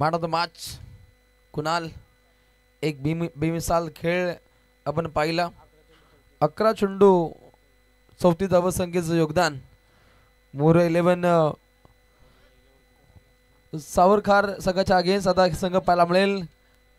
Man of the match Kunal, एक बेमिसाल खेळ आपण पाहिला। 11 चेंडू 34 धावसंख्येचं योगदान। मोरे 11 सावरखार संघाच्या अगेन्स्ट आता संघ पाहायला मिळेल।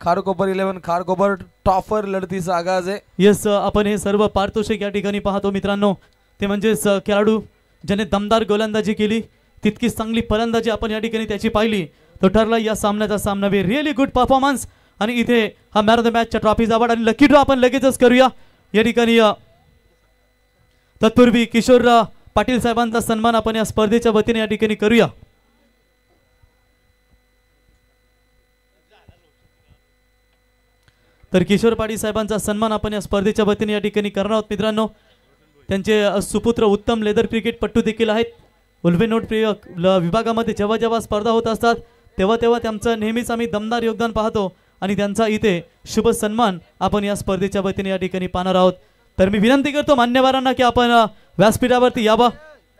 खारकोपर 11 खारकोपर टॉपर लढतीचा आगाज आहे। यस, आपण हे सर्व पारितोषिक या ठिकाणी पाहतो मित्रांनो, ते म्हणजेच खेळाडू ज्याने दमदार गोलंदाजी केली तितकीच चांगली फलंदाजी आपण या ठिकाणी त्याची पाहिली, तो ठरला या सामन्याचा सामनावीर। Really good performance. आणि इथे हा मॅन ऑफ द मॅचच्या ट्रॉफीचा अवॉर्ड आणि लकी ड्रॉ आपण लगेचच करूया या ठिकाणी। तत्पूर्वी किशोर पाटील साहेबांचा सन्मान आपण या स्पर्धेच्या वतीने या ठिकाणी करूया। तर किशोर पाटील साहेबांचा सन्मान आपण या स्पर्धेच्या वतीने या ठिकाणी करणार आहोत मित्रांनो। त्यांचे सुपुत्र उत्तम लेदर क्रिकेटपटू देखील आहेत। उल्वेनोट विभागामध्ये जेव्हा जेव्हा स्पर्धा होत असतात तेव्हा तेव्हा त्यांचं नेहमीच आम्ही दमदार योगदान पाहतो आणि त्यांचा इथे शुभ सन्मान आपण या स्पर्धेच्या वतीने या ठिकाणी पाहणार आहोत। तर मी विनंती करतो मान्यवरांना की आपण व्यासपीठावरती यावं।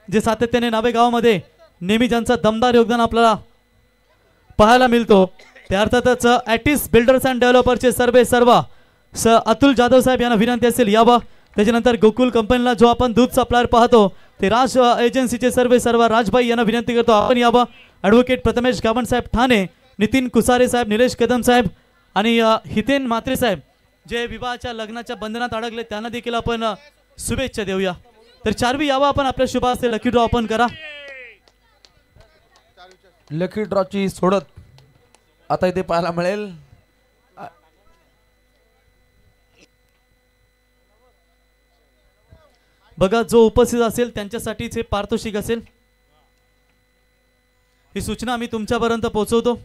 जे सातत्याने नावेगावमध्ये नेहमी ज्यांचं दमदार योगदान आपल्याला पाहायला मिळतो ते अर्थातच ॲटिस बिल्डर्स अँड डेव्हलपरचे सर्व अतुल जाधव साहेब यांना विनंती असेल यावं। त्याच्यानंतर गोकुल कंपनीला जो आपण दूध सप्लायर पाहतो ते राज एजन्सीचे सर्व राजभाई यांना विनंती करतो आपण यावं। ॲडव्होकेट प्रथमेश गावण साहेब ठाणे, नितीन कुसारे साहेब, निलेश कदम साहेब आणि हितेन म्हात्रे साहेब जे विवाहाच्या लग्नाच्या बंधनात अडकले त्यांना देखील आपण शुभेच्छा देऊया। तर चारवी यावं आपण आपल्या शुभ असते लकी ड्रॉ आपण करा। लकी ड्रॉची सोडत आता इथे पाहायला मिळेल। बघा जो उपस्थित असेल त्यांच्यासाठीच हे पारितोषिक असेल। ही सूचना आम्ही तुमच्यापर्यंत पोहोचवतो।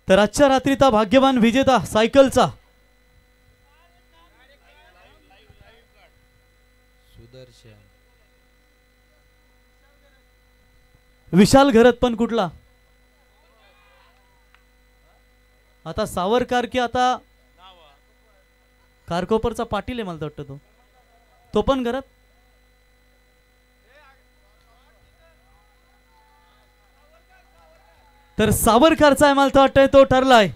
तर आजच्या रात्रीचा भाग्यवान विजेता सायकलचा विशाल घरत पण कुठला आता सावरकार की आता कारकोपरचा पाटील आहे मला वाटतं तो पण घरात। तर सावरकरचा आहे मला वाटतंय तो ठरलाय।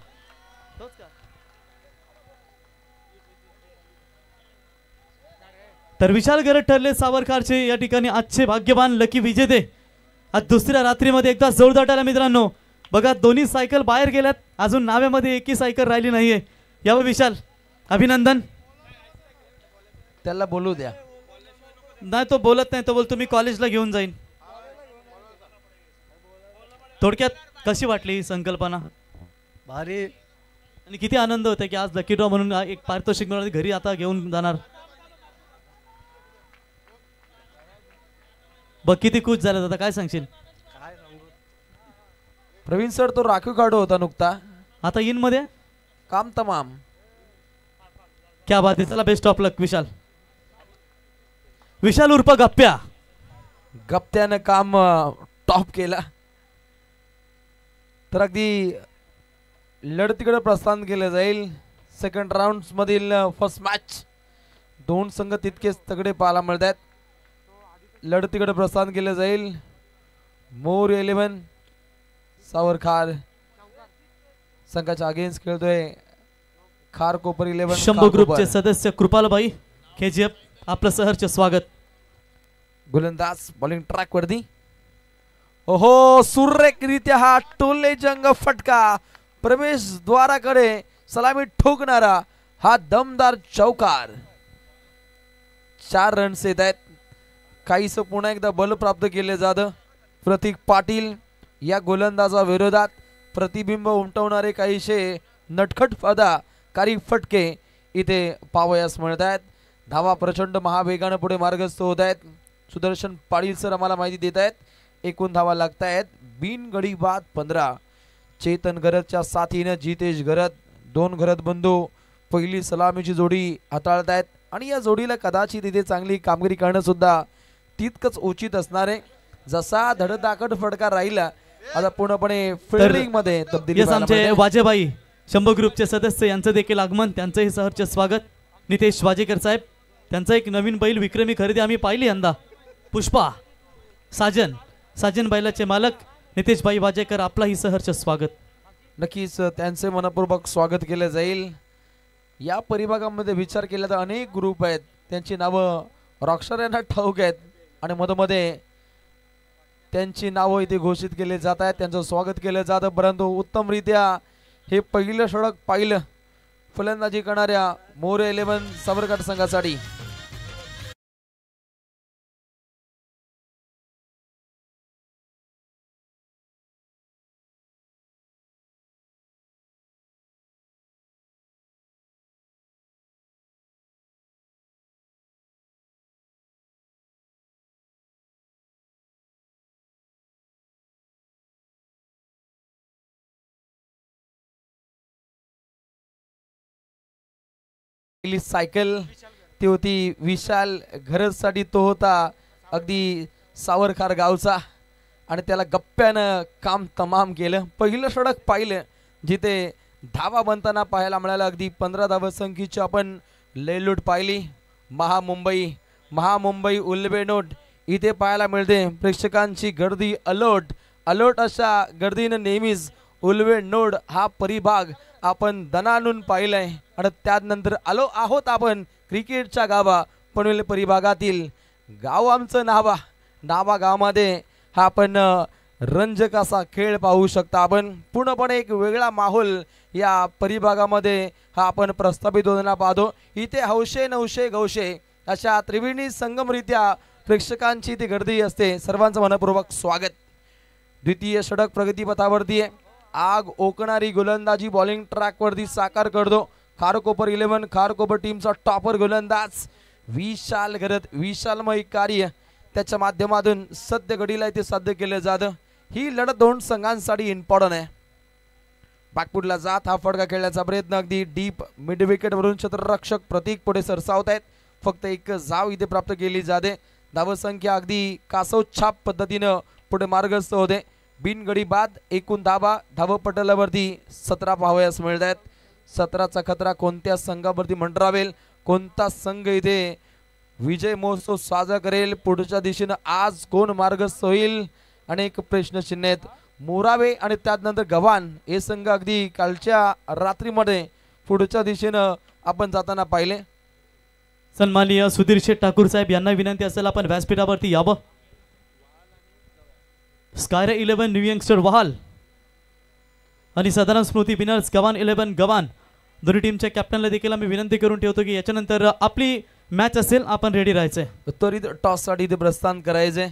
तर विशाल घरत ठरले सावरकरचे या ठिकाणी आजचे भाग्यवान लकी विजेते। आज दुसऱ्या रात्रीमध्ये एकदा जोरदार टाळ्या मित्रांनो। बघा दोन्ही सायकल बाहेर गेल्यात, अजून नाव्यामध्ये एकही सायकल राहिली नाहीये। यावं विशाल, अभिनंदन। त्याला बोलू द्या। नाही तो बोलत नाही, तो बोलतो मी कॉलेजला घेऊन जाईन। थोडक्यात कशी वाटली ही संकल्पना? भारी आणि किती आनंद होता की आज लकी ड्रॉ म्हणून एक पारितोषिक मिळालं, घरी आता घेऊन जाणार। बघ किती खुश झाला आता, काय सांगशील? प्रवीण सर तो राखीव काढू होता नुकता, आता इन मध्ये काम तमाम। क्या बात आहे, चला बेस्ट ऑफ लक विशाल। विशाल उर्फ गप्प्या, गप्त्यानं काम टॉप केला। तर अगदी लढतीकडे प्रस्थान केलं जाईल। सेकंड राऊंड मधील फर्स्ट मॅच दोन संघ तितकेच तगडे पाहायला मिळतात। लढतीकडे प्रस्थान केलं जाईल। मोर 11 सावरखार संघाच्या अगेन्स्ट खेळतोय खारकोपर 11। शंभू ग्रुपचे सदस्य कृपालबाई KGF आपलं सहर्ष स्वागत। गोलंदाज बॉलिंग ट्रॅक वरती, ओहो सुरेखरित्या हा टोले जंग फटका प्रवेश द्वाराकडे सलामी ठोकणारा हा दमदार चौकार। 4 रन्स येत आहेत। काहीस पुन्हा एकदा बल प्राप्त केले जातं। प्रतीक पाटील या गोलंदाजा विरोधात प्रतिबिंब उमटवणारे काहीशे नटखट फदाकारी फटके इथे पावयास मिळत आहेत। धावा प्रचंड महावेगाने पुढे मार्गस्थ होत आहेत। सुदर्शन पाटील सर आम्हाला माहिती देत आहेत एकूण धावा लागत आहेत बिनगडी बाद 15। चेतन घरतच्या साथीने जितेश घरत, 2 घरत बंधू पहिली सलामीची जोडी हाताळत आहेत आणि या जोडीला कदाचित इथे चांगली कामगिरी करणं सुद्धा तितकंच उचित असणार आहे। जसा धडधाकट फटका राहिला आता पूर्णपणे फिल्डिंग मध्ये तब्दीली आमचे वाजेबाई शंभू ग्रुपचे सदस्य यांचं देखील आगमन, त्यांचंही सहर्ष स्वागत। नितेश वाजेकर साहेब, त्यांचा एक नवीन बैल विक्रमी खरेदी आम्ही पाहिली यंदा, पुष्पा साजन बैलाचे मालक नितेश भाई वाजेकर, आपलाही सहर्ष स्वागत. नक्कीच त्यांचे मनपूर्वक स्वागत केले जाईल. या परिभागामध्ये विचार केला तर अनेक ग्रुप आहेत, त्यांची नावं रॉकस्टार यांना ठाऊक आहेत आणि मधोमध्ये त्यांची नावं इथे घोषित केले जात आहेत, त्यांचं स्वागत केलं जातं. परंतु उत्तमरित्या हे पहिलं षटक पाहिलं फलंदाजी करणाऱ्या मोरे 11 सावरकर संघासाठी. सायकल ती होती विशाल घरसाठी, तो होता अगदी सावरकर गावचा आणि त्याला गप्प्यानं काम तमाम केलं. पहिलं षटक पाहिलं जिथे धावा बनताना पाहायला मिळालं. अगदी 15 धावसंख्येची आपण लयलूट पाहिली. महामुंबई उल्बेनोट इथे पाहायला मिळते. प्रेक्षकांची गर्दी अलर्ट अशा गर्दीनं नेहमीच उल्बेनोट हा परिभाग आपण दणाणून पाहिलंय. आणि त्यानंतर आलो आहोत आपण क्रिकेटच्या गावा पनवेल परिभागातील. गाव आमचं नावा गावामध्ये हा आपण रंजक असा खेळ पाहू शकता. आपण पूर्णपणे एक वेगळा माहोल या परिभागामध्ये हा आपण प्रस्थापित होताना पाहतो. इथे हौशे नवशे गौशे अशा त्रिवेणी संगमरित्या प्रेक्षकांची ती गर्दी असते. सर्वांचं मनपूर्वक स्वागत. द्वितीय षटक प्रगतीपथावरती आहे. आग ओकणारी गोलंदाजी बॉलिंग ट्रॅकवरती साकार करतो खारकोपर 11 खारकोपर टीमचा टॉपर गोलंदाज विशाल घरत. विशालमय कार्य त्याच्या माध्यमातून सध्या घडीला इथे साध्य केलं जातं. ही लढत दोन संघांसाठी इम्पॉर्टंट आहे. बॅकफुटला जात हा फटका खेळण्याचा प्रयत्न अगदी डीप मिड विकेट वरून क्षेत्ररक्षक प्रतीक पुढे सरसावत आहेत. फक्त एक धाव इथे प्राप्त केली जाते. धावसंख्या अगदी कासव छाप पद्धतीनं पुढे मार्गस्थ होते. बिनगडी बाद एकूण धावपटलावरती 17 पाहावयास मिळत आहेत. 17चा खतरा कोणत्या संघावरती मंडरावेल, कोणता संघ इथे विजय महोत्सव साजरा करेल, पुढच्या दिशेनं आज कोण मार्गस्थ होईल, अनेक प्रश्नचिन्ह आहेत. मोरावे आणि त्यानंतर गव्हाण हे संघ अगदी कालच्या रात्रीमध्ये पुढच्या दिशेनं आपण जाताना पाहिले. सन्माननीय सुधीर शेठ ठाकूर साहेब यांना विनंती असेल आपण व्यासपीठावरती यावं. स्कायर 11 न्यू यंगस्टर वहाल आणि साधारण स्मृती विनर्स गव्हाण 11 गव्हाण दोन्ही टीमच्या कॅप्टनला देखील आम्ही विनंती करून ठेवतो की याच्यानंतर आपली मॅच असेल आपण रेडी राहायचंय. त्वरित टॉससाठी इथे प्रस्थान करायचंय.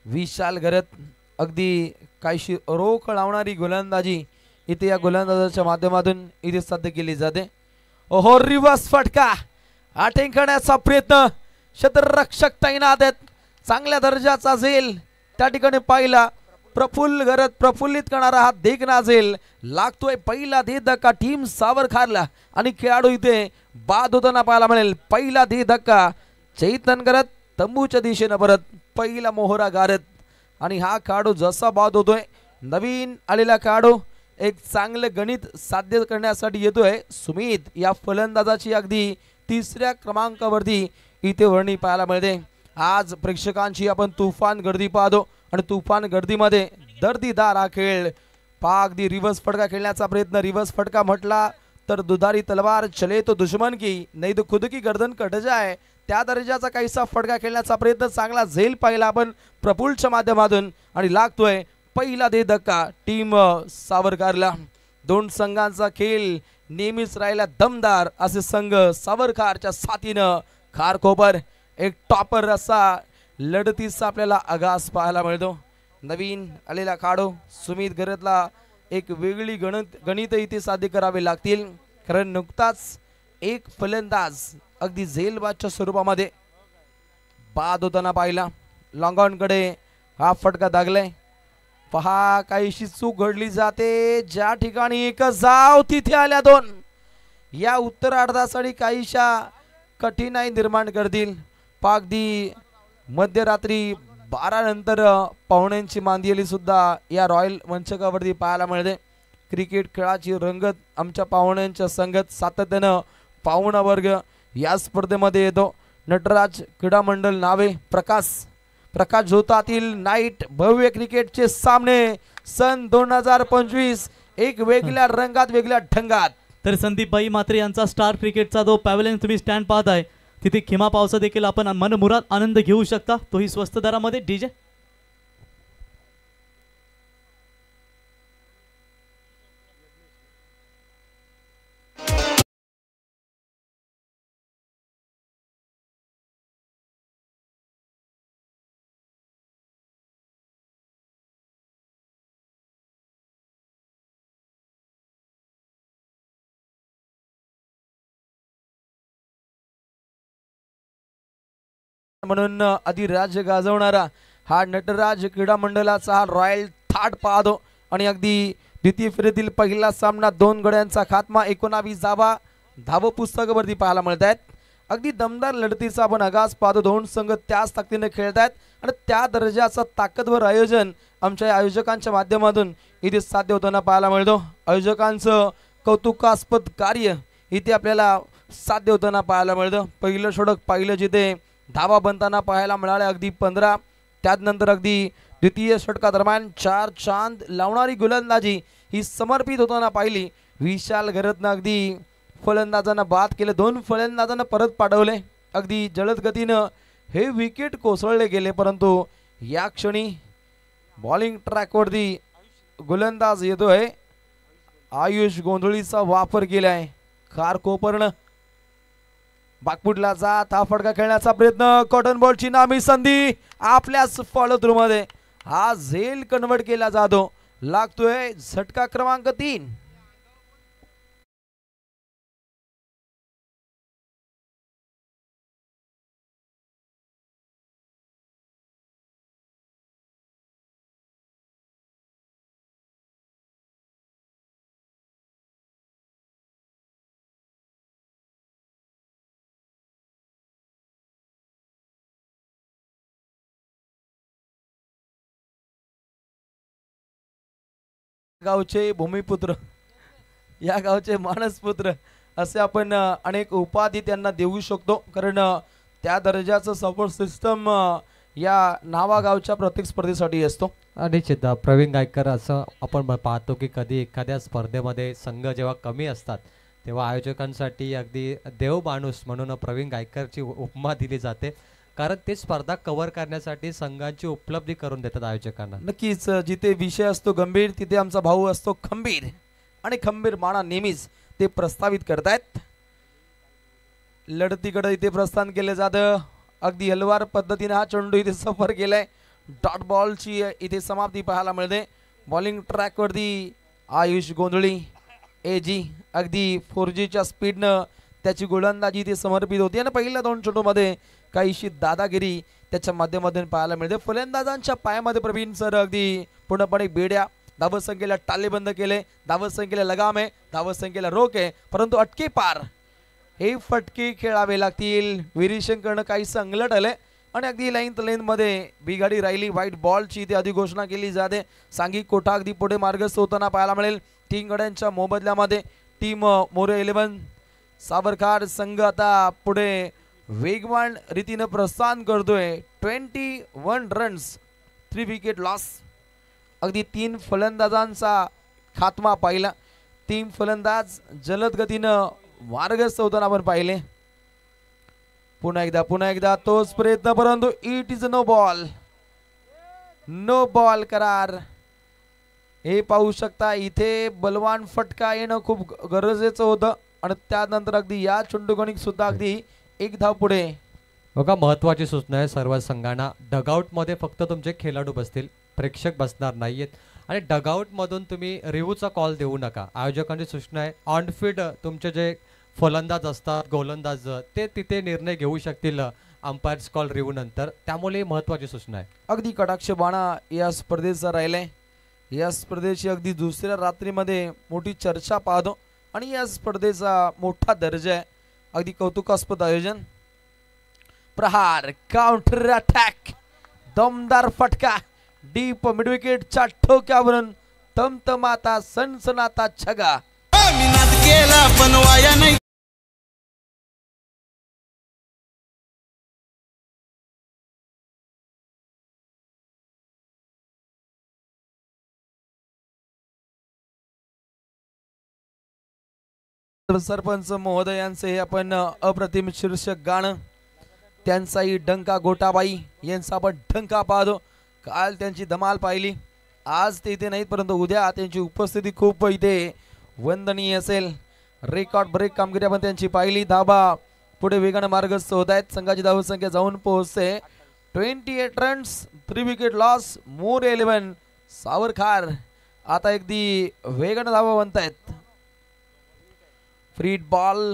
विशाल घरत अगदी काहीशी रोख लावणारी गोलंदाजी इथे या गोलंदाजाच्या माध्यमातून इथे साध्य केली जाते. ओहो रिवर्स फटका आठेंकण्याचा प्रयत्न क्षेत्ररक्षक तैनात आहेत. चांगल्या दर्जाचा झेल त्या ठिकाणी पाहिला. प्रफुल्ल घरत प्रफुल्लित करणारा हा देखना झेल लागतोय. पहिला दे धक्का टीम सावरखारला आणि खेळाडू इथे बाद होताना पाहायला मिळेल. पहिला दे धक्का चैतन घरत तंबूच्या दिशेनं परत पहिला मोहरा गारत आणि हा खेळाडू जसा बाद होतोय नवीन आलेला खेळाडू एक चांगले गणित साध्य करण्यासाठी येतोय. सुमित या फलंदाजाची अगदी 3ऱ्या क्रमांकावरती इथे वर्णी पाहायला मिळते. आज प्रेक्षकांची आपण तुफान गर्दी पाहतो आणि तुफान गर्दीमध्ये दर्दीदार हा खेळ पहा. अगदी रिव्हर्स फटका खेळण्याचा प्रयत्न. रिव्हर्स फटका म्हटला तर दुधारी तलवार चले तो दुश्मन की नाही तो खुद की गर्दन कट जाए त्या दर्जाचा काहीसा फटका खेळण्याचा प्रयत्न. चांगला झेल पाहिला आपण प्रफुल्लच्या माध्यमातून आणि लागतोय पहिला दे धक्का टीम सावरकारला. दोन संघांचा खेळ नेहमीच राहिला दमदार. असे संघ सावरकारच्या साथीनं खारकोपर एक टॉपर असा लढतीचा आपल्याला आगास पाहायला मिळतो. नवीन आलेला खेळाडू सुमित घरतला एक वेगळी गणित इथे साध्य करावे लागतील. कारण नुकताच एक फलंदाज अगदी झेलबादच्या स्वरूपामध्ये बाद होताना पाहिला. लॉंगॉनकडे हा फटका दागलाय. पहा काहीशी चूक घडली जाते. ज्या ठिकाणी एक जाव तिथे आल्या दोन. या उत्तरार्धासाठी काहीशा कठीणाई निर्माण करतील. पागदी मध्यरात्री 12 नंतर पाहुण्यांची मांदियाली सुद्धा या रॉयल मंचकावरती पाहायला मिळते. क्रिकेट खेळाची रंगत आमच्या पाहुण्यांच्या संगत सातत्यानं पाहुणा वर्ग या स्पर्धेमध्ये येतो नटराज क्रीडा मंडळ नावे प्रकाश झोतातील नाईट भव्य क्रिकेटचे सामने सन 2025 एक वेगळ्या रंगात वेगळ्या ढंगात। तर संदीपभाई मात्रे यांचा स्टार क्रिकेटचा जो पॅव्हलियन तुम्ही स्टँड पाहताय तिथे खिमा पावसा देखील आपण मनमुराद आनंद घेऊ शकता, तोही स्वस्त दरामध्ये। डीजे म्हणून अधिराज्य गाजवणारा हा नटराज क्रीडा मंडळाचा हा रॉयल थाट पाहतो आणि अगदी द्वितीय फेरीतील पहिला सामना 2 गड्यांचा खात्मा 19 धाव पुस्तकावरती पाहायला मिळत आहेत। अगदी दमदार लढतीचा आपण आगाज पाहतो, 2 संघ त्याच ताकदीने खेळत आहेत आणि त्या दर्जाचं ताकदवर आयोजन आमच्या आयोजकांच्या माध्यमातून इथे साध्य होताना पाहायला मिळतो। आयोजकांचं कौतुकास्पद कार्य इथे आपल्याला साध्य होताना पाहायला मिळतं। पहिलं षटक पाहिलं जिथे धावा बनताना पाहायला मिळाले अगदी 15, त्यानंतर अगदी द्वितीय षटकादरम्यान 4 चांद लावणारी गोलंदाजी ही समर्पित होताना पाहिली। विशाल गरतनं अगदी फलंदाजांना बाद केले, 2 फलंदाजांना परत पाठवले, अगदी जलद गतीनं हे विकेट कोसळले गेले, परंतु या क्षणी बॉलिंग ट्रॅकवरती गोलंदाज येतोय आयुष गोंधळीचा वापर केलाय। कार कोपरणं बागपुटला जात हा फटका खेळण्याचा प्रयत्न, कॉटन बॉलची नामी संधी आपल्याच फॉलो थ्रू मध्ये हा झेल कन्वर्ट केला जातो, लागतोय झटका क्रमांक 3। गावचे भूमिपुत्र, या गावचे मानसपुत्र असे आपण अनेक उपाधी त्यांना देऊ शकतो, कारण त्या दर्जाचं सपोर्ट सिस्टम या नावा गावच्या प्रत्येक स्पर्धेसाठी असतो। निश्चित प्रवीण गायकर असं आपण पाहतो की कधी एखाद्या स्पर्धेमध्ये संघ जेव्हा कमी असतात तेव्हा आयोजकांसाठी अगदी देव माणूस म्हणून प्रवीण गायकरची उपमा दिली जाते, कारण ते स्पर्धा कव्हर करण्यासाठी संघांची उपलब्धी करून देतात आयोजकांना। नक्कीच जिथे विषय असतो गंभीर तिथे आमचा भाऊ असतो खंबीर, आणि खंबीर माना नेहमीच ते प्रस्तावित करतायत। लढतीकडे इथे प्रस्थान केले जातं, अगदी हलवार पद्धतीने हा चेंडू इथे सफर केलाय, डॉट बॉलची इथे समाप्ती पाहायला मिळते। बॉलिंग ट्रॅकवरती आयुष गोंधळी एजी अगदी 4Gच्या स्पीडनं त्याची गोलंदाजी इथे समर्पित होती आणि पहिल्या 2 चेंडूमध्ये काहीशी दादागिरी त्याच्या माध्यमातून पाहायला मिळते। फलंदाजांच्या पायामध्ये प्रवीण सर अगदी पूर्णपणे बेड्या, धावसंख्येला टालेबंद केले, धावसंख्येला लगाम आहे, धावसंख्येला रोक आहे, परंतु अटके पार हे फटके खेळावे लागतील। विरीक्षण करणं काही संगलट आले आणि अगदी लाईन मध्ये बिघाडी राहिली, व्हाईट बॉलची इथे आधी घोषणा केली जाते। सांघिक कोठा अगदी पुढे मार्गस्थ होताना पाहायला मिळेल। 3 गड्यांच्या मोबदल्यामध्ये टीम मोरे 11 साबरकार संघ आता पुढे वेगवान रीतीने प्रस्थान करतोय। 21 रन्स 3 विकेट लॉस, अगदी 3 फलंदाजांचा खात्मा पाहिला, 3 फलंदाज जलद गतीनं मार्गस्थ होताना आपण पाहिले। पुन्हा एकदा तोच प्रयत्न, परंतु इट इज नो बॉल करार। हे पाहू शकता इथे बलवान फटका येणं खूप गरजेचं होतं आणि त्यानंतर अगदी या चेंडूगणिक सुद्धा अगदी 1 धाव पुढे। बघा महत्त्वाची सूचना आहे सर्व संघांना, डगआउट मध्ये फक्त तुमचे खेळाडू बसतील, प्रेक्षक बसणार नाहीयेत आणि डगआउट मधून तुम्ही रिव्ह्यूचा कॉल देऊ नका। आयोजकांची सूचना आहे ऑन-फील्ड तुमचे जे फलंदाज असतात गोलंदाज ते तिथे निर्णय घेऊ शकतील अंपायर्स कॉल रिव्ह्यू नंतर, त्यामुळे महत्त्वाची सूचना आहे। अगदी कटाक्ष बाणा या स्पर्धेचा राहिलाय, या स्पर्धेची अगदी दुसऱ्या रात्रीमध्ये मोठी चर्चा पाहतो आणि या स्पर्धेचा मोठा दर्जा आहे, अगदी कौतुकास्पद आयोजन। प्रहार, काउंटर अटॅक, दमदार फटका, डीप मिडविकेटच्या ठोक्यावरून तमतमाता सनसनाता छगा। सरपंच महोदयांचे हे आपण अप्रतिम शीर्षक गाणं, त्यांचाही डंका गोटाबाई यांचा आपण डंका पाहतो. काल त्यांची धमाल पाहिली, आज ते इथे नाहीत परंतु उद्या त्यांची उपस्थिती खूप इथे वंदनीय असेल. रेकॉर्ड ब्रेक कामगिरी आपण त्यांची पाहिली. धाबा पुढे वेगाने मार्गस्थ होत आहेत. संघाची धावसंख्या जाऊन पोहोचते 28 रन्स, 3 विकेट लॉस. मोर 11 सावरखार आता अगदी वेगाने धावा बनतायत. फ्रीड बॉल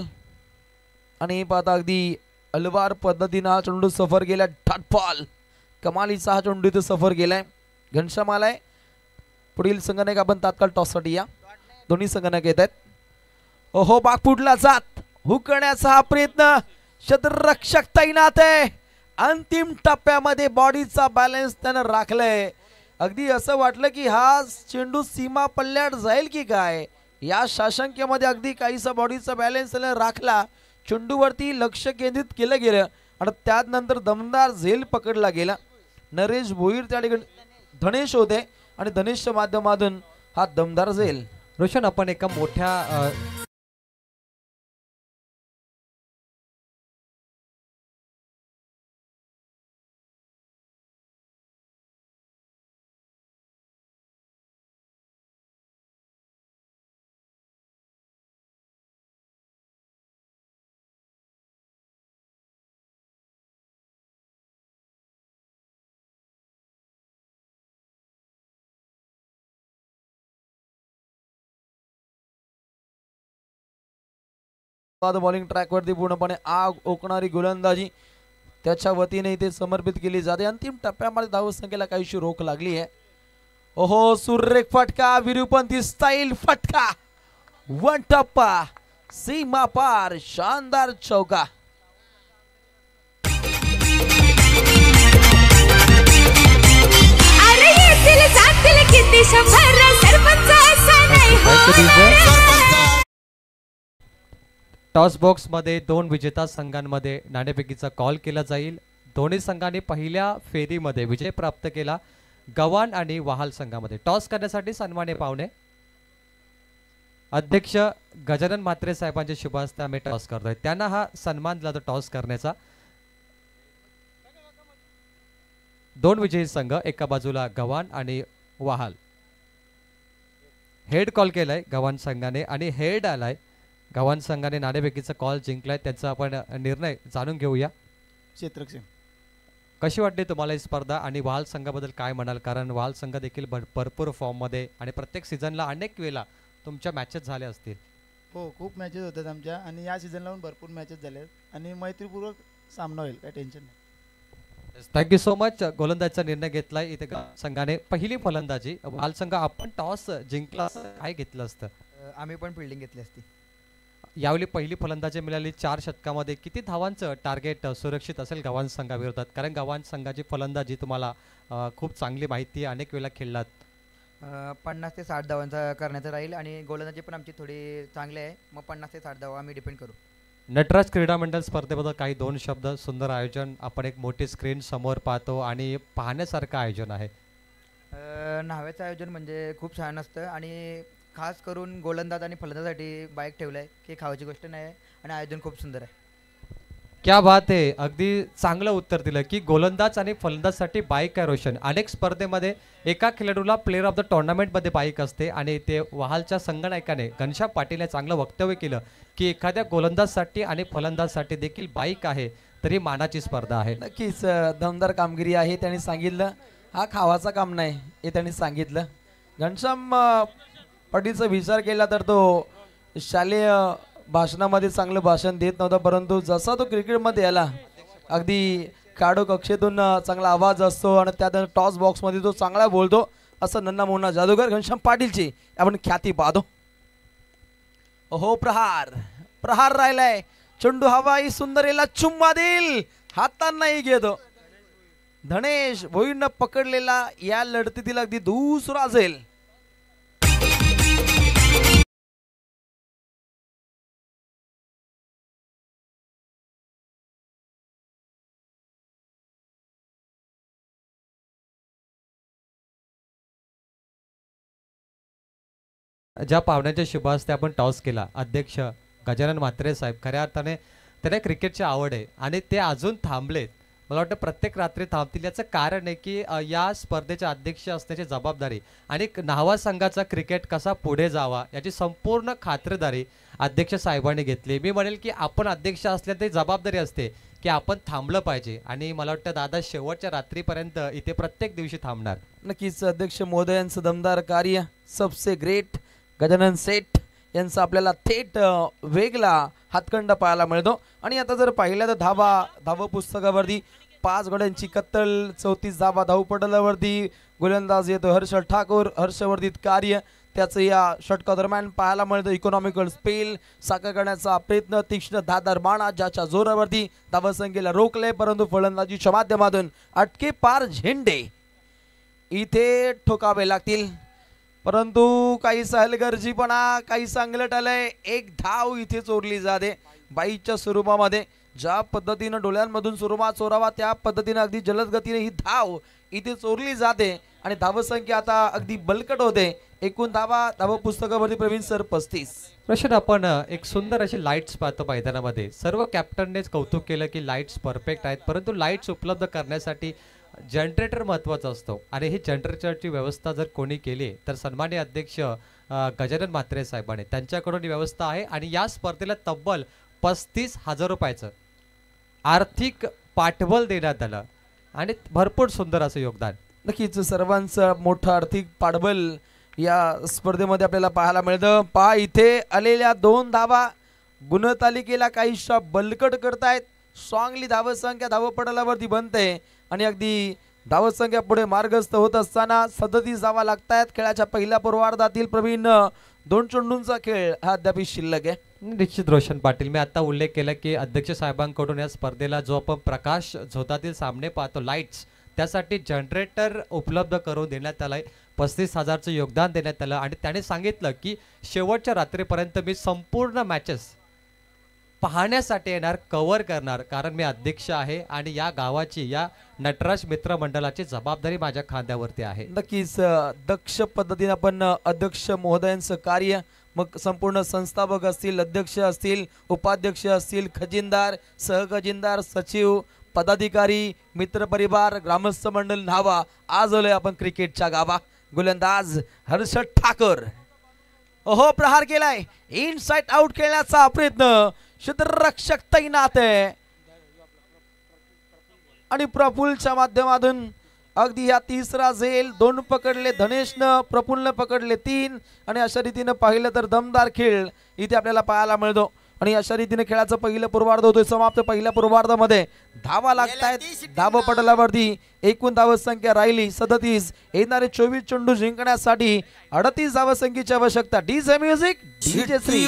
आणि पाहता अगदी अलवार पद्धतीने हा चेंडू सफर गेला. डॉट बॉल कमालीचा हा चेंडू इथे सफर गेलाय. घनश्याम आलाय. पुढील संघनायक आपण तात्काळ टॉससाठी या. दोन्ही संघनायक येत आहेत. ओहो बागपुटला जात हुकण्याचा हा प्रयत्न, क्षेत्ररक्षक तैनात आहे. अंतिम टप्प्यामध्ये बॉडीचा बॅलन्स त्यानं राखलाय. अगदी असं वाटलं की हा चेंडू सीमा पल्ल्यात जाईल की काय, या शाशंकेमध्ये अगदी काहीसा बॉडीचा बॅलन्स त्याने राखला. चेंडूवरती लक्ष केंद्रित केलं गेलं आणि त्यानंतर दमदार झेल पकडला गेला. नरेश भोईर त्या ठिकाणी धनेश होते आणि धनेशच्या माध्यमातून हा दमदार झेल. रोशन, आपण एका मोठ्या बॉलिंग ट्रॅक वरती पूर्णपणे आग ओकणारी गोलंदाजी त्याच्या वतीने इथे समर्पित केली जाते. अंतिम टप्प्यामध्ये धावसंख्येला काहीशी रोख लागली आहे. ओहो सुरेख फटका, विरूपंथी स्टाईल फटका, वन टप्पा सीमा पार, शानदार चौका. अरे येतील जातील किती शंभर, सरपंच असा नाही होणार. टॉस बॉक्स मध्ये 2 विजेता संघांमध्ये नाणेफेकीचा कॉल केला जाईल. दोन्ही संघांनी पहिल्या फेरीमध्ये विजय प्राप्त केला. गव्हाण आणि वहाल संघामध्ये टॉस करण्यासाठी सन्मान्य पाहुणे अध्यक्ष गजानन म्हात्रे साहेबांचे शुभ हस्ते आम्ही टॉस करतोय. त्यांना हा सन्मान दिला टॉस करण्याचा. 2 विजयी संघ, एका बाजूला गव्हाण आणि वहाल. हेड कॉल केलाय गव्हाण संघाने आणि हेड आलाय. गव्हाण संघाने नाणेफेकीचा कॉल जिंकलाय, त्याचा आपण निर्णय जाणून घेऊया. क्षेत्रक्षम कशी वाटते तुम्हाला ही स्पर्धा आणि वहाल संघाबद्दल काय म्हणाल? कारण वहाल संघ देखील भरपूर फॉर्ममध्ये आणि प्रत्येक सीझनला अनेक वेळा तुमच्या मॅचेस झाल्या असतील. हो, खूप मॅचेस होतात आमच्या आणि या सीझनला पण भरपूर मॅचेस झाले आणि मैत्रीपूर्वक सामना होईल, काही टेन्शन नाही. Thank you so much. गोलंदाजीचा निर्णय घेतलाय इथे संघाने. पहिली फलंदाजी वहाल संघ, आपण टॉस जिंकला असं काय घेतलं असतं? आम्ही पण फिल्डिंग घेतली असती. यावेळी पहिली फलंदाजी मिळाली. 4 षटकामध्ये किती धावांचं टार्गेट सुरक्षित असेल गव्हाण संघाविरोधात? कारण गव्हाण संघाची फलंदाजी तुम्हाला खूप चांगली माहिती आहे, अनेक वेळा खेळलात. 50 ते 60 धावांचा करण्याचं राहील आणि गोलंदाजी पण आमची थोडी चांगली आहे. मग 50 ते 60 धावा आम्ही डिपेंड करू. नटराज क्रीडा मंडळ स्पर्धेबद्दल काही 2 शब्द. सुंदर आयोजन, आपण एक मोठी स्क्रीन समोर पाहतो आणि पाहण्यासारखं आयोजन आहे. न्हाव्याचं आयोजन म्हणजे खूप छान असतं आणि खास करून गोलंदाज आणि फलंदाजासाठी बाईक ठेवलं आहे की खावायची गोष्ट नाही आहे आणि आयोजन खूप सुंदर आहे. क्या बात आहे. अगदी चांगलं उत्तर दिलं की गोलंदाज आणि फलंदाजसाठी बाईक आहे. रोशन, अनेक स्पर्धेमध्ये एका खेळाडूला प्लेअर ऑफ द टुर्नामेंटमध्ये बाईक असते आणि ते वहालच्या संघनायकाने घनश्याम पाटील चांगलं वक्तव्य केलं की एखाद्या गोलंदाजसाठी आणि फलंदाजसाठी देखील बाईक आहे, तरी मानाची स्पर्धा आहे. नक्कीच दमदार कामगिरी आहे. त्यांनी सांगितलं हा खावाचा काम नाही हे त्यांनी सांगितलं. घनश्याम पाटीलचा विचार केला तर तो शालेय भाषणामध्ये चांगलं भाषण देत नव्हता, परंतु जसा तो क्रिकेटमध्ये आला अगदी काडो कक्षेतून चांगला आवाज असतो आणि त्यात टॉस बॉक्समध्ये तो चांगला बोलतो. असं नन्ना मुन्ना जादूगर घनश्याम पाटीलची आपण ख्याती पाहतो. हो प्रहार प्रहार राहिलाय. चेंडू हवाई सुंदरेला चुम्मा देईल, हातांना नाही घेतो. धनेश भोईरनं पकडलेला या लढतीतील अगदी दुसरा झेल. ज्या पाहुण्याच्या शुभ हस्ते आपण टॉस केला, अध्यक्ष गजानन म्हात्रे साहेब खऱ्या अर्थाने त्यांना क्रिकेटची आवड आहे आणि ते अजून थांबलेत. मला वाटतं प्रत्येक रात्री थांबतील. याचं कारण आहे की या स्पर्धेचे अध्यक्ष असण्याची जबाबदारी आणि न्हावा संघाचा क्रिकेट कसा पुढे जावा याची संपूर्ण खात्रीदारी अध्यक्ष साहेबांनी घेतली. मी म्हणेल की आपण अध्यक्ष असल्या तरी जबाबदारी असते की आपण थांबलं पाहिजे आणि मला वाटतं दादा शेवटच्या रात्रीपर्यंत इथे प्रत्येक दिवशी थांबणार. नक्कीच अध्यक्ष महोदयांचं दमदार कार्य सबसे ग्रेट गजानन सेठ यांचा आपल्याला थेट वेगळा हातखंडा पाहायला मिळतो. आणि आता जर पाहिलं तर धावा पुस्तकावरती 5 गड्यांची कत्तल, 34 धावा धावपटलावरती गोलंदाज येतो हर्ष ठाकूर. हर्षवर्धित कार्य त्याचं या षटकादरम्यान पाहायला मिळतं. इकॉनॉमिकल स्पेल साकार करण्याचा प्रयत्न, तीक्ष्ण धारदार बाणा ज्याच्या जोरावरती धावसंख्येला रोखले, परंतु फलंदाजीच्या माध्यमातून अटके पार झेंडे इथे ठोकावे लागतील. परंतु काही सहलगर्जीपणा, काही सांगलट आलंय. एक धाव इथे चोरली जाते बाईच्या स्वरूपामध्ये. ज्या पद्धतीनं डोळ्यांमधून सुरमा चोरावा त्या पद्धतीनं अगदी जलद गतीने ही धाव इथे चोरली जाते आणि धावसंख्या आता अगदी बलकट होते. एकूण धावा पुस्तकावरती प्रवीण सर 35. प्रश्न आपण एक सुंदर अशी लाईट्स पाहतो मैदानामध्ये. सर्व कॅप्टननेच कौतुक केलं की लाईट्स परफेक्ट आहेत, परंतु लाईट्स उपलब्ध करण्यासाठी जनरेटर महत्त्वाचा असतो आणि ही जनरेटरची व्यवस्था जर कोणी केली तर सन्माननीय अध्यक्ष गजानन म्हात्रे साहेबांनी त्यांच्याकडून ही व्यवस्था आहे आणि या स्पर्धेला तब्बल 35,000 रुपयाचं आर्थिक पाठबळ देण्यात आलं आणि भरपूर सुंदर असं योगदान. नक्कीच सर्वांचं मोठं आर्थिक पाठबळ या स्पर्धेमध्ये आपल्याला पाहायला मिळतं. पहा इथे आलेल्या 2 धावा गुणतालिकेला काहीशा बलकट करतायत. स्ट्रॉंगली धावसंख्या धावपटलावरती बनते आणि अगदी धावसंख्या पुढे मार्गस्थ होत असताना 37 धावा लागतायत. खेळाच्या पहिल्या पूर्वार्धातील प्रवीण 2 चेंडूंचा खेळ हा अद्याप शिल्लक आहे. निश्चित रोशन पाटील, मी आता उल्लेख केला की अध्यक्ष साहेबांकडून या स्पर्धेला जो आपण प्रकाश झोतातील सामने पाहतो लाईट्स, त्यासाठी जनरेटर उपलब्ध करून देण्यात आलाय. 35,000चं योगदान देण्यात आलं आणि त्याने सांगितलं की शेवटच्या रात्रीपर्यंत मी संपूर्ण मॅचेस पाहण्यासाठी येणार, कव्हर करणार, कारण मी अध्यक्ष आहे आणि या गावाची या नटराज मित्र मंडळाची जबाबदारी माझ्या खांद्यावरती आहे. नक्कीच दक्ष पद्धतीने आपण अध्यक्ष महोदयांचं कार्य, मग संपूर्ण संस्थापक असतील, अध्यक्ष असतील, उपाध्यक्ष असतील, खजिनदार, सहखजिनदार, सचिव, पदाधिकारी, मित्रपरिवार, ग्रामस्थ मंडळ न्हावा. आज आलोय आपण क्रिकेटच्या गावा. गोलंदाज हर्ष ठाकूर ओहो प्रहार केलाय, इनसाइड आउट खेळण्याचा प्रयत्न, क्षेत्ररक्षक तैनात आहे आणि प्रफुल्लच्या माध्यमातून अगदी या तिसरा झेल. 2 पकडले धनेशनं, प्रफुल्लनं पकडले 3 आणि अशा रीतीनं पाहिलं तर दमदार खेळ इथे आपल्याला पाहायला मिळतो. आणि अशा रीतीने खेळाचं पहिलं पूर्वार्ध होतोय समाप्त. पहिल्या पूर्वार्धामध्ये धावा लागतायत धावपटलावरती. एकूण धावसंख्या राहिली 37. येणारे 24 चेंडू जिंकण्यासाठी 38 धावसंख्येची आवश्यकता. DJ music, DJ Shri.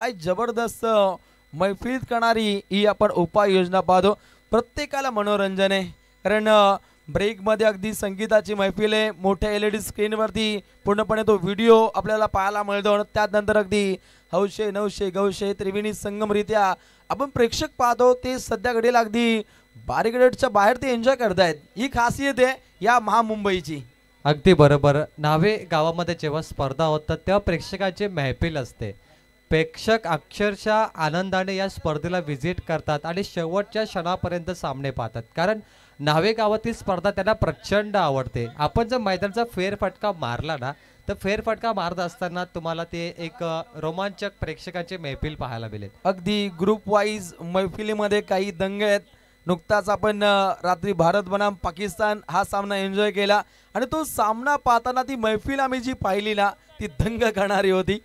जबरदस्त मैफिलीत करणारी ही आपण उपाययोजना पाहतो. प्रत्येकाला मनोरंजन आहे, कारण ब्रेकमध्ये अगदी संगीताची मैफिल आहे. मोठ्या LED स्क्रीनवरती पूर्णपणे तो व्हिडिओ आपल्याला पाहायला मिळतो. त्यानंतर अगदी हौशे नवशे गौशे त्रिवेणी संगमरित्या आपण प्रेक्षक पाहतो. ते सध्या घडीला अगदी बारीगडेटच्या बाहेर ते एन्जॉय करतायत. ही खासियत आहे या महामुंबईची. अगदी बरोबर. न्हावे गावामध्ये जेव्हा स्पर्धा होतात तेव्हा प्रेक्षकांची महफिल असते. प्रेक्षक अक्षरशः आनंदाने या स्पर्धेला व्हिजिट करतात आणि शेवटच्या क्षणापर्यंत सामने पाहतात, कारण न्हावे गावातील स्पर्धा त्यांना प्रचंड आवडते. आपण जर मैदानाचा फेरफटका मारला ना तर फेरफटका मारत असताना तुम्हाला ते एक रोमांचक प्रेक्षकांची मैफिल पाहायला मिळेल. अगदी ग्रुप वाईज मैफिलीमध्ये काही दंग आहेत. नुकताच आपण रात्री भारत बनाम पाकिस्तान हा सामना एन्जॉय केला आणि तो सामना पाहताना ती मैफिल आम्ही जी पाहिली ना ती दंग करणारी होती.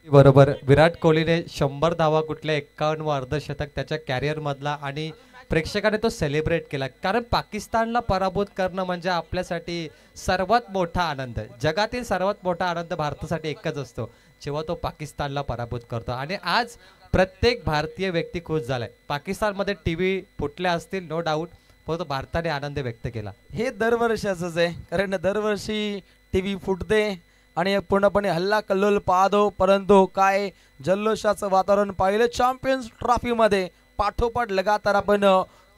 बरोबर. विराट कोहलीने 100 धावा कुठल्या 51 व अर्धशतक त्याच्या कॅरियर मधला आणि प्रेक्षकाने तो सेलिब्रेट केला. कारण पाकिस्तानला पराभूत करणं म्हणजे आपल्यासाठी सर्वात मोठा आनंद. जगातील सर्वात मोठा आनंद भारतासाठी एकच असतो, जेव्हा तो पाकिस्तानला पराभूत करतो. आणि आज प्रत्येक भारतीय व्यक्ती खुश झालाय. पाकिस्तानमध्ये टीव्ही फुटले असतील नो डाऊट, परंतु भारताने आनंद व्यक्त केला. हे दरवर्षाचंच आहे, कारण दरवर्षी टीव्ही फुटते आणि पूर्णपणे हल्ला कल्लोल पाहतो. परंतु काय जल्लोषाचं वातावरण पाहिलं चॅम्पियन्स ट्रॉफीमध्ये. पाठोपाठ लगातार आपण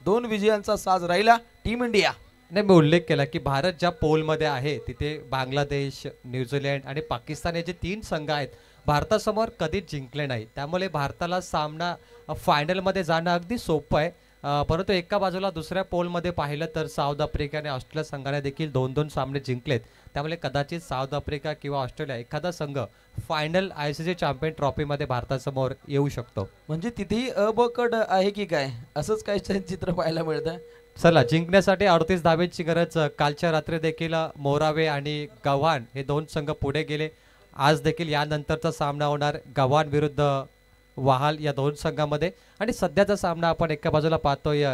2 विजयांचा साज राहिला टीम इंडिया. नाही, मी उल्लेख केला की भारत ज्या पोलमध्ये आहे तिथे बांगलादेश, न्यूझीलंड आणि पाकिस्तान हे जे 3 संघ आहेत भारतासमोर कधीच जिंकले नाही. त्यामुळे भारताला सामना फायनलमध्ये जाणं अगदी सोपं आहे. परंतु एका बाजूला दुसऱ्या पोलमध्ये पाहिलं तर साऊथ आफ्रिका आणि ऑस्ट्रेलिया संघाने देखील 2-2 सामने जिंकलेत. त्यामुळे कदाचित साऊथ आफ्रिका किंवा ऑस्ट्रेलिया एखादा संघ फायनल ICC चॅम्पियन ट्रॉफीमध्ये भारतासमोर येऊ शकतो. म्हणजे तिथेही अबकड आहे की काय, असंच काही चित्र पाहायला मिळतं. चला, जिंकण्यासाठी 38 धावेची गरज. कालच्या रात्री देखील मोरावे आणि गव्हाण हे 2 संघ पुढे गेले. आज देखील यानंतरचा सामना होणार गव्हाण विरुद्ध वहाल या 2 संघामध्ये. आणि सध्याचा सामना आपण एका बाजूला पाहतोय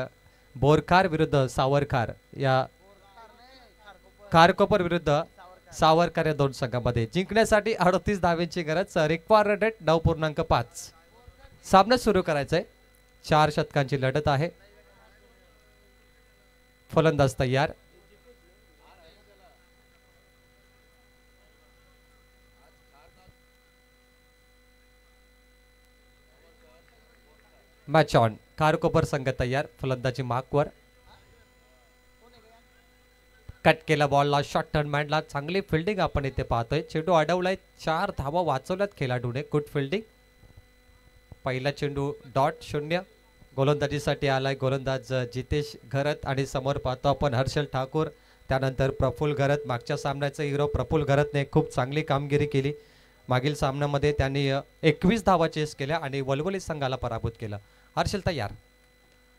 बोरखार विरुद्ध सावरखार, या खारकोपर विरुद्ध सावरकर या 2 संघामध्ये. जिंकण्यासाठी 38 धावेची गरज. Required rate 9.5. सामना सुरू करायचा आहे. 4 षटकांची लढत आहे. फलंदाज तयार. Match on. खारकोपर संघ तयार. फलंदाजी मार्कवर. कट केला बॉलला. शॉर्ट टर्न मांडला. चांगली फिल्डिंग आपण इथे पाहतोय. चेंडू अडवलाय. 4 धावा वाचवल्यात खेळाडूने. Good fielding. पहिला चेंडू डॉट 0. गोलंदाजीसाठी आलाय गोलंदाज जितेश घरत आणि समोर पाहतो आपण हर्षल ठाकूर, त्यानंतर प्रफुल्ल घरत. मागच्या सामन्याचा हिरो प्रफुल्ल घरतने खूप चांगली कामगिरी केली. मागील सामन्यामध्ये त्यांनी 21 धावा चेस केल्या आणि वलवली संघाला पराभूत केलं. हर्षल तयार.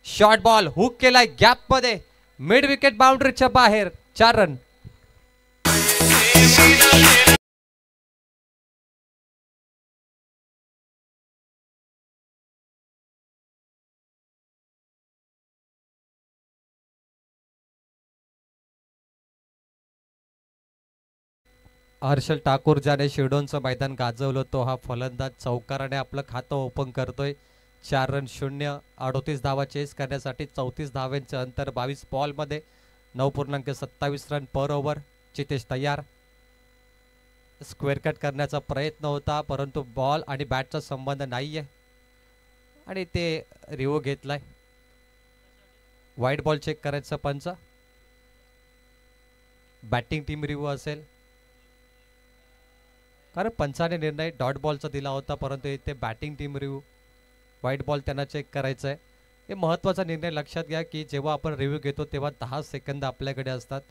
शॉर्ट बॉल हुक केलाय गॅप मध्ये. मिड विकेट बाउंड्रीच्या बाहेर. 4 रन. हर्षल ठाकूर ज्याने शिरडोनचं मैदान गाजवलं तो हा फलंदाज चौकाराने आपलं खातं ओपन करतोय. 4 रन 0. 38 धावा चेस करण्यासाठी 34 धावांचं अंतर 22 बॉलमध्ये. 9.27 रन पर ओव्हर. चितेश तयार. स्क्वेअर कट करण्याचा प्रयत्न होता परंतु बॉल आणि बॅटचा संबंध नाहीये आणि ते रिव्ह्यू घेतलाय. व्हाईट बॉल चेक करायचं पंच. बॅटिंग टीम रिव्ह्यू असेल कारण पंचाने निर्णय डॉट बॉलचा दिला होता परंतु इथे batting team review. White ball त्यांना चेक करायचा आहे. हे महत्त्वाचा निर्णय लक्षात घ्या की जेव्हा आपण रिव्ह्यू घेतो तेव्हा 10 सेकंद आपल्याकडे असतात.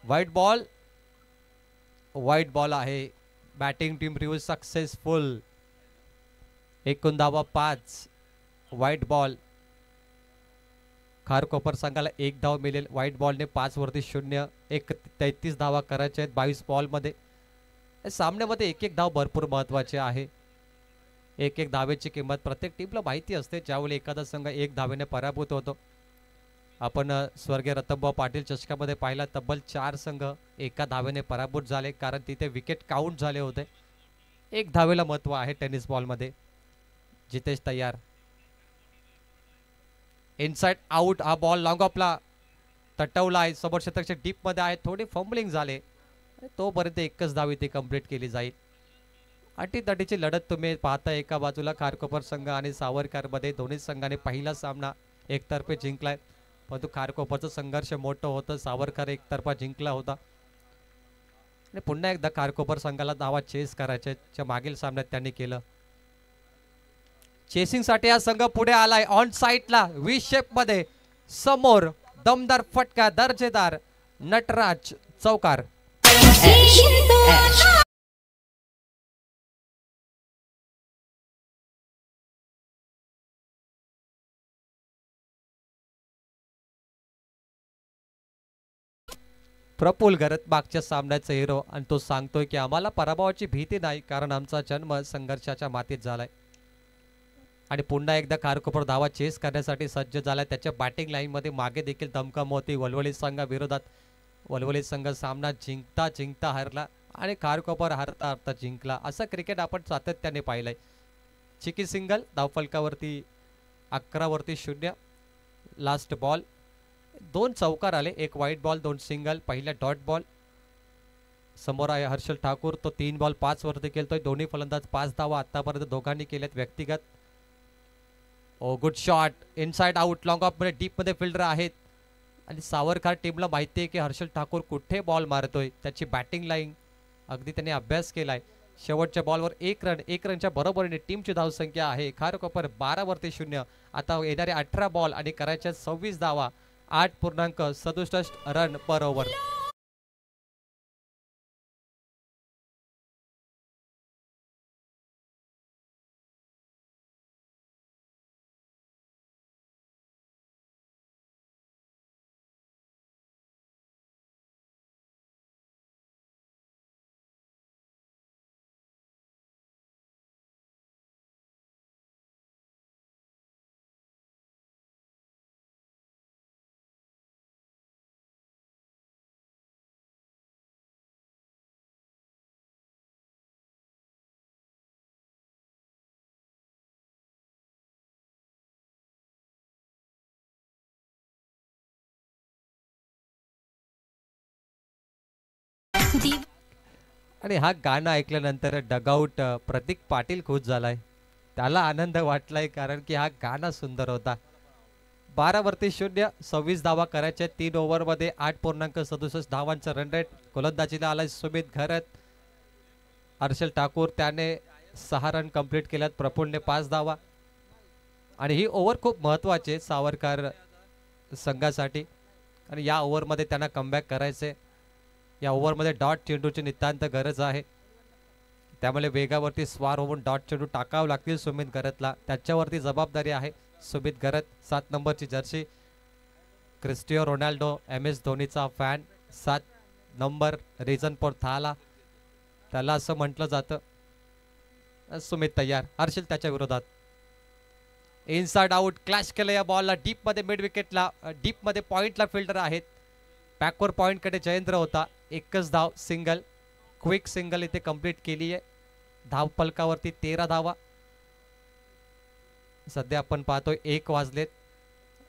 व्हाईट बॉल आहे. Batting team review successful. एकूण धावा 5. White ball. खारकोपर संघाला 1 धाव मिळेल. व्हाईट बॉलने 5 वरती 0. 33 धावा करायच्या आहेत 22 बॉलमध्ये. सामन्यामध्ये 1-1 धाव भरपूर महत्वाचे आहे. 1-1 धावेची किंमत प्रत्येक टीमला माहिती असते. ज्यावेळी एखादा संघ 1 धावेने पराभूत होतो. आपण स्वर्गीय रतनभाऊ पाटील चषकामध्ये पाहिला तब्बल 4 संघ 1 धावेने पराभूत झाले कारण तिथे विकेट काउंट झाले होते. 1 धावेला महत्व आहे टेनिस बॉलमध्ये. जितेश तयार. Inside out. हा बॉल लॉंग ऑफला तटवला आहे. समोर शतकच्या डीप मध्ये आहे. थोडी फंबलिंग झाले तोपर्यंत 1च धाव इथे कंप्लीट केली जाईल. अटीतटीची लढत तुम्ही पाहता. एका बाजूला खारकोपर संघ आणि सावरकर मध्ये दोन्ही संघाने पहिला सामना एकतर्फे जिंकलाय परंतु खारकोपरचं संघर्ष मोठं होतं. सावरकर एकतर्फा जिंकला होता आणि पुन्हा एकदा खारकोपर संघाला धावा चेस करायच्या मागील सामन्यात त्यांनी केलं. चेसिंग साठी हा संघ पुढे आलाय. ऑन साइडला वी शेप मध्ये समोर दमदार फटका दर्जेदार नटराज चौकार. प्रफुल्ल घरत मागच्या सामन्याचा हिरो आणि तो सांगतोय की आम्हाला पराभवाची भीती नाही, कारण आमचा जन्म संघर्षाच्या मातीत झालाय. आणि पुन्हा एकदा खारकोपर धावा चेस करण्यासाठी सज्ज झालाय. त्याच्या बॅटिंग लाईन मध्ये मागे देखील दमकम होती वलवली संघाविरोधात. वलवली संघ सामना जिंकता जिंकता हरला आणि खारकोपर हरता हरता जिंकला. असं क्रिकेट आपण सातत्याने पाहिलंय. चिकी सिंगल धावफलकावरती 11 वरती 0. लास्ट बॉल 2 चौकार आले, 1 वाईट बॉल 2 सिंगल. पहिला डॉट बॉल समोर आहे हर्षल ठाकूर, तो 3 बॉल 5 वरती खेळतोय. दोन्ही फलंदाज 5 धावा आतापर्यंत दोघांनी केल्यात व्यक्तिगत. Oh good shot, inside out. Long off मध्ये डीप मध्ये फिल्डर आहेत आणि सावरकर टीमला माहिती आहे की हर्षल ठाकूर कुठे बॉल मारतोय. त्याची बॅटिंग लाईन अगदी त्याने अभ्यास केलाय. शेवटच्या बॉलवर 1 रन, 1 रनच्या बरोबरीने टीमची धावसंख्या आहे खारकोपर 12 वरती 0. आता येणारे 18 बॉल आणि करायच्या 26 धावा, 8.67 रन पर ओव्हर. आणि हा गाणं ऐकल्यानंतर डगआउट प्रतीक पाटील खुश झालाय. त्याला आनंद वाटलाय कारण की हा गाणं सुंदर होता. 12 वरती 0, 26 धावा करायच्या 3 ओव्हरमध्ये. 8.67 धावांचा रन रेट. गोलंदाजीला आलाय सुमित घरत. हर्षल ठाकूर त्याने 6 रन कंप्लीट केल्यात. प्रफुल्लने 5 धावा. आणि ही ओव्हर खूप महत्वाची आहे सावरकर संघासाठी आणि या ओव्हरमध्ये त्यांना कमबॅक करायचे. या ओव्हरमध्ये डॉट चेंडूची नितांत गरज आहे, त्यामुळे वेगावरती स्वार होऊन डॉट चेंडू टाकावं लागतील सुमित घरतला. त्याच्यावरती जबाबदारी आहे. सुमित घरत 7 नंबरची जर्सी. क्रिस्टियो रोनाल्डो MS धोनीचा फॅन. 7 नंबर रिझन फॉर थाला त्याला असं म्हटलं जातं. सुमित तयार. हर्षल त्याच्या विरोधात. इनसाइड आउट क्लॅश केलं या बॉलला डीपमध्ये. मिड विकेटला डीपमध्ये पॉइंटला फिल्डर आहेत. बॅकवर पॉइंटकडे जयेंद्र होता. 1च धाव सिंगल. क्विक सिंगल इथे कंप्लीट केली आहे. धाव फलकावरती 13 धावा. सध्या आपण पाहतोय 1 वाजलेत.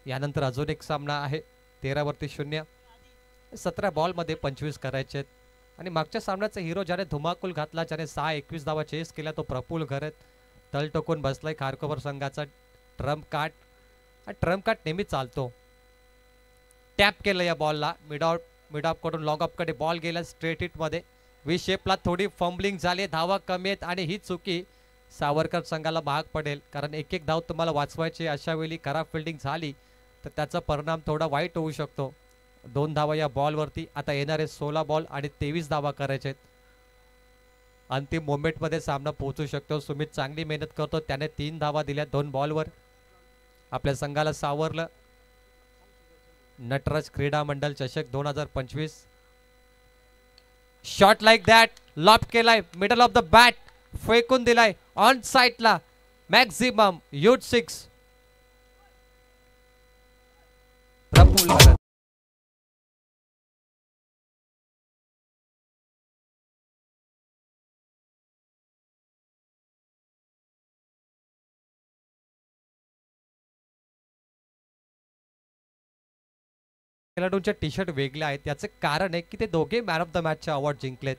यानंतर अजून एक सामना आहे. 13 वरती 0. 17 बॉलमध्ये 25 करायचे आहेत. आणि मागच्या सामन्याचा हिरो ज्याने धुमाकूल घातला, ज्याने 6-21 धावा चेस केला, तो प्रफुल्ल घरत तल टोकून बसलाय. खारकोपर संघाचा ट्रम्प कार्ड. ट्रम्प कार्ड नेहमी चालतो. टॅप केलं या बॉलला. मिड ऑफ कडून लॉंग ऑफ कडे बॉल गेला स्ट्रेट हिट मध्ये. वी शेपला थोडी फंबलिंग झाली. धावा कमी आहेत आणि ही चुकी सावरकर संघाला भाग पडेल, कारण एक धाव तुम्हाला वाचवायची. अशा वेळी खराब फिल्डिंग झाली तर त्याचा परिणाम थोडा वाईट होऊ शकतो. 2 धावा या बॉलवरती. आता येणारे 16 बॉल आणि 23 धावा करायचे आहेत. अंतिम मोमेंटमध्ये सामना पोहोचू शकतो. सुमित चांगली मेहनत करतो. त्याने 3 धावा दिल्या 2 बॉलवर. आपल्या संघाला सावरलं. नटराज क्रीडा मंडल चषक 2025. Shot like that. लॉप केलाय मिडल ऑफ द बॅट. फेकून दिलाय ऑन साइडला. Maximum huge 6. प्रफुल्ल खेळाडूंच्या टी शर्ट वेगळे आहेत. याचे कारण आहे की ते दोघे मॅन ऑफ द मॅचचे अवॉर्ड जिंकलेत.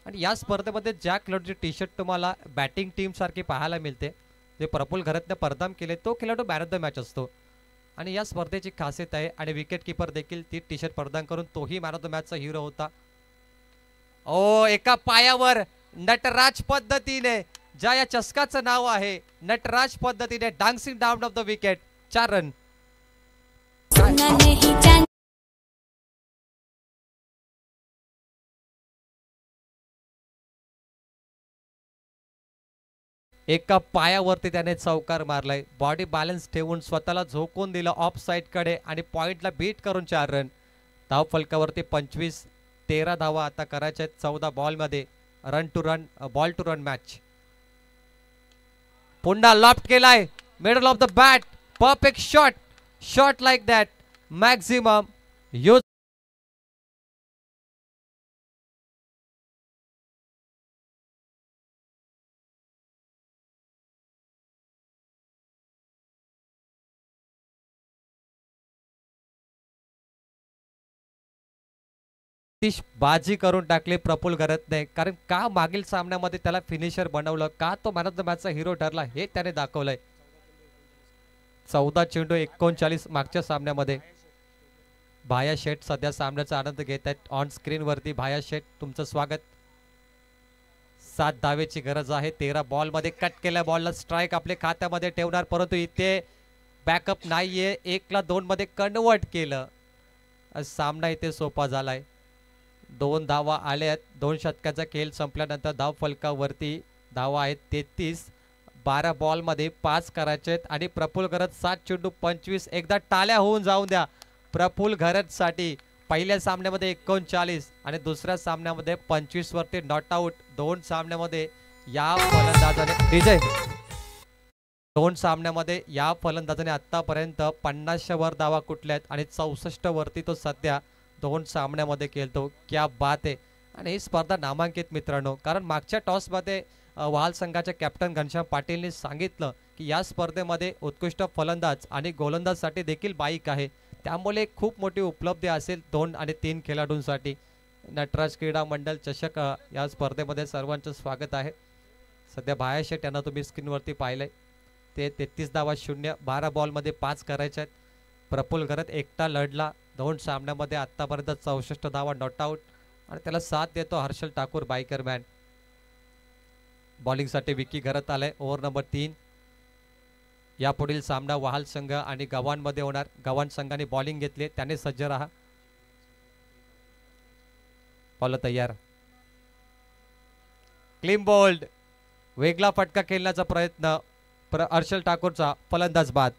आणि या स्पर्धेमध्ये ज्या खेळाडूची टी शर्ट तुम्हाला बॅटिंग टीम सारखी पाहायला मिळते, जे प्रफुल्ल घरतने प्रदान केले, तो खेळाडू मॅन ऑफ द मॅच असतो. आणि या स्पर्धेची खासियत आहे. आणि विकेट किपर देखील ती टी शर्ट प्रदान करून तोही मॅन ऑफ द मॅचचा हिरो होता. ओ एका पायावर नटराज पद्धतीने, ज्या या चषकाचं नाव आहे, नटराज पद्धतीने dancing down of the wicket. 4 run. एका पायावरती त्याने चौकार मारलाय. बॉडी बॅलन्स ठेवून स्वतःला झोकून दिलं ऑफ साइड कडे आणि पॉइंटला बीट करून 4 रन. धाव फलकावरती 25. 13 धावा आता करायच्या आहेत 14 बॉलमध्ये. Run two run ball two run match. पुन्हा लॉफ्ट केलाय middle of the bat. Perfect shot. Shot like that maximum use. बाजी करून टाकले प्रफुल्ल घरतने. कारण का मागील सामन्यामध्ये त्याला फिनिशर बनवलं, का तो मॅन ऑफ द मॅचचा हिरो ठरला हे त्याने दाखवलंय. 14 चेंडू 39 मागच्या सामन्यामध्ये. भाया शेठ सध्या सामन्याचा आनंद घेत आहेत ऑन स्क्रीन वरती. भाया शेठ तुमचं स्वागत. 7 धावेची गरज आहे. 13 बॉल मध्ये कट केल्या बॉलला स्ट्राईक आपल्या खात्यामध्ये ठेवणार, परंतु इथे बॅकअप नाहीये. 1 ला 2 मध्ये कन्वर्ट केलं. सामना इथे सोपा झालाय. 2 धावा आल्या आहेत. 2 षटकाचा खेळ संपल्यानंतर धाव फलकावरती धावा आहेत 33. 12 बॉल मध्ये 5 करायचे आहेत आणि प्रफुल्ल घरत 7 चेंडू 25. एकदा टाळ्या होऊन जाऊन द्या प्रफुल्ल घरत साठी. पहिल्या सामन्यामध्ये 39 आणि दुसऱ्या सामन्यामध्ये 25 वरती नॉट आउट. 2 सामन्यामध्ये या फलंदाजाने विजय. 2 सामन्यामध्ये या फलंदाजाने आतापर्यंत 50च्या वर धावा कुठल्या आहेत आणि 64 वरती तो सध्या 2 सामन्यामध्ये खेळतो. क्या बात आहे. आणि ही स्पर्धा नामांकित मित्रांनो, कारण मागच्या टॉसमध्ये वाल संघाच्या कॅप्टन घनश्याम पाटीलने सांगितलं की या स्पर्धेमध्ये उत्कृष्ट फलंदाज आणि गोलंदाजसाठी देखील बाईक आहे. त्यामुळे खूप मोठी उपलब्धी असेल 2 आणि 3 खेळाडूंसाठी. नटराज क्रीडा मंडळ चषक या स्पर्धेमध्ये सर्वांचं स्वागत आहे. सध्या भाया शेठ यांना तुम्ही स्क्रीनवरती पाहिलंय. ते 33 धावा 0. 12 बॉलमध्ये 5 करायचे आहेत. प्रफुल्ल घरत एकटा लढला 2 सामन्यामध्ये आतापर्यंत 64 धावा नॉट आउट आणि त्याला साथ देतो हर्षल ठाकूर बायकर मॅन. बॉलिंगसाठी विकी घरत आलाय. Over number 3. यापुढील सामना वहाल संघ आणि गव्हाण मध्ये होणार. गव्हाण संघाने बॉलिंग घेतली, त्याने सज्ज राहा. बॉल तयार. Clean bowled. वेगळा फटका खेळण्याचा प्रयत्न हर्षल ठाकूरचा. फलंदाज बाद.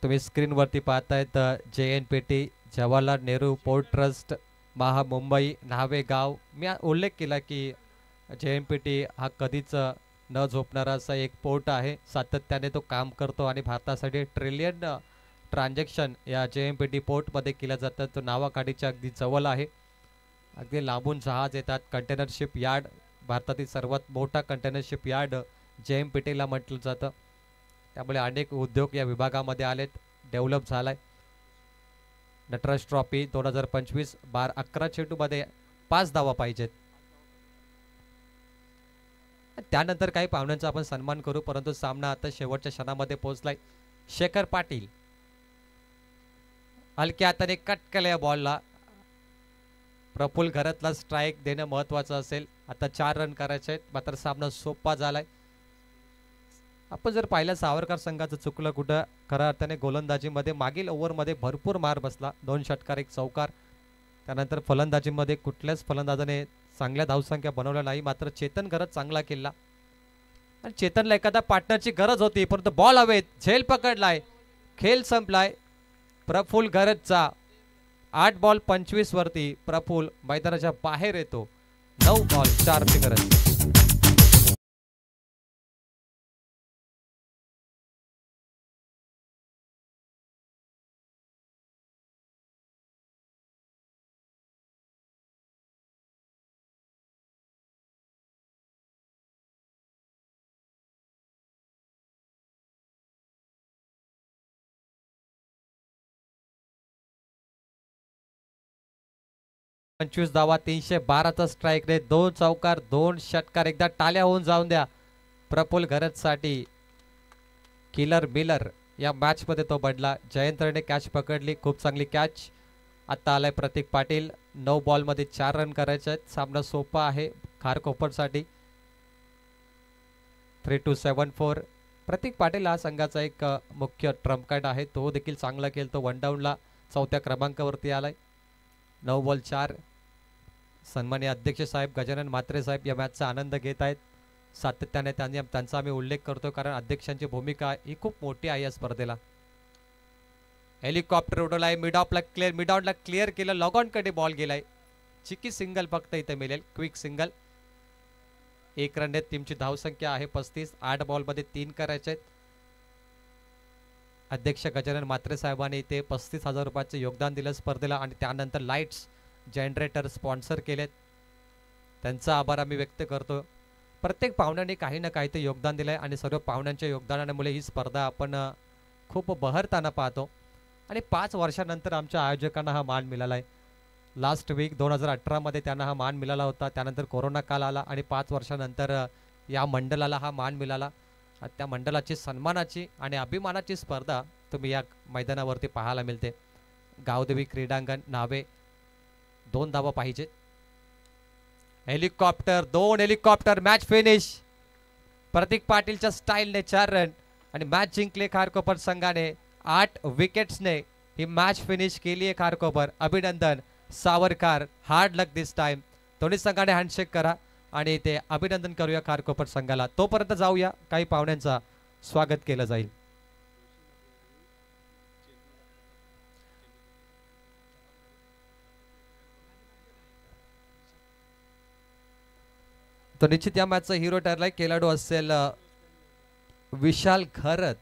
तुम्ही स्क्रीनवरती पाहतायत JNPT Jawaharlal Nehru port trust Maha Mumbai Nhave गाव. मी उल्लेख केला की JNPT हा कधीच न झोपणारा असा एक पोर्ट आहे. सातत्याने तो काम करतो आणि भारतासाठी ट्रिलियन ट्रान्झॅक्शन या JNPT पोर्टमध्ये केल्या जातात. तो नावाखाडीच्या अगदी जवळ आहे. अगदी लांबून जहाज येतात. कंटेनरशिप यार्ड, भारतातील सर्वात मोठा कंटेनरशिप यार्ड JNPTला म्हटलं जातं. त्यामुळे अनेक उद्योग या विभागामध्ये आलेत, डेव्हलप झालाय. नटराज ट्रॉफी 2025 11 चेंडूमध्ये 5 धावा पाहिजेत. त्यानंतर काही पाहुण्यांचा आपण सन्मान करू, परंतु सामना आता शेवटच्या क्षणामध्ये पोहोचलाय. शेखर पाटील हलक्या हाताने कट केल्या बॉलला. प्रफुल्ल घरतला स्ट्राईक देणं महत्वाचं असेल. आता 4 रन करायचे आहेत, मात्र सामना सोपा झालाय. आपण जर पाहिलं सावरकर संघाचं चुकलं कुठं, खऱ्या अर्थाने गोलंदाजीमध्ये मागील ओव्हरमध्ये भरपूर मार बसला. 2 षटकार 1 चौकार. त्यानंतर फलंदाजीमध्ये कुठल्याच फलंदाजाने चांगल्या धावसंख्या बनवल्या नाही. मात्र चेतन घरत चांगला केला आणि चेतनला एखादा पार्टनरची गरज होती, परंतु बॉल हवेत. झेल पकडलाय, खेळ संपलाय प्रफुल्ल घरतचा. 8 बॉल 25 वरती प्रफुल्ल मैदानाच्या बाहेर येतो. 9 बॉल 4 ची गरज. पंचवीस धावा 312चा स्ट्राईक रेट. 2 चौकार 2 षटकार. एकदा टाळ्या होऊन जाऊन द्या प्रफुल्ल घरतसाठी. किलर मिलर या मॅच मध्ये तो बदला. जयंतने कॅच पकडली, खूप चांगली कॅच. आता आलाय प्रतीक पाटील. 9 बॉल मध्ये 4 रन करायचे आहेत. सामना सोपा आहे खारकोपरसाठी. 3274. प्रतीक पाटील हा संघाचा एक मुख्य ट्रम्प कार्ड आहे. तो देखील चांगला खेळतो. 1 डाऊनला 4थ्या क्रमांकावरती आलाय. 9 बॉल 4. सन्माननीय अध्यक्ष साहेब गजानन म्हात्रे साहेब या मॅचचा आनंद घेत आहेत. सातत्याने त्यांचा आम्ही उल्लेख करतो कारण अध्यक्षांची भूमिका ही खूप मोठी आहे या स्पर्धेला. हेलिकॉप्टर उडवलाय. मिड ऑनला क्लिअर केलं. लॉग ऑन कडे बॉल गेलाय. चिकी सिंगल फक्त इथे मिळेल. Quick single. 1 रन आहेत. टीमची धावसंख्या आहे 35. 8 बॉलमध्ये 3 करायचे आहेत. अध्यक्ष गजानन म्हात्रे साहेबांनी इथे 35,000 रुपयाचे योगदान दिलं स्पर्धेला आणि त्यानंतर लाईट्स जनरेटर स्पॉन्सर केलेत. त्यांचा आभार आम्ही व्यक्त करतो. प्रत्येक पाहुण्यांनी काही ना काही ते योगदान दिलंय आणि सर्व पाहुण्यांच्या योगदानामुळे ही स्पर्धा आपण खूप बहरताना पाहतो आणि 5 वर्षानंतर आमच्या आयोजकांना हा मान मिळाला आहे. लास्ट वीक 2018 मध्ये त्यांना हा मान मिळाला होता. त्यानंतर कोरोना काल आला आणि 5 वर्षानंतर या मंडळाला हा मान मिळाला. त्या मंडळाची सन्मानाची आणि अभिमानाची स्पर्धा तुम्ही या मैदानावरती पाहायला मिळते. गावदेवी क्रीडांगण नावे 2 धावा पाहिजे. Helicopter 2 helicopter. Match finish. Pratik पाटीलच्या स्टाईलने 4 रन आणि मॅच जिंकले खारकोपर संघाने. 8 विकेट्सने ही मॅच फिनिश केली आहे खारकोपर. अभिनंदन सावरकर. हार्ड लक दिस टाइम. दोन्ही संघाने हँडशेक करा आणि ते अभिनंदन करूया खारकोपर संघाला. तोपर्यंत जाऊया काही पाहुण्यांचा स्वागत केलं जाईल. तो निश्चित या मॅचचा हिरो ठरलाय. खेळाडू असेल विशाल खरत.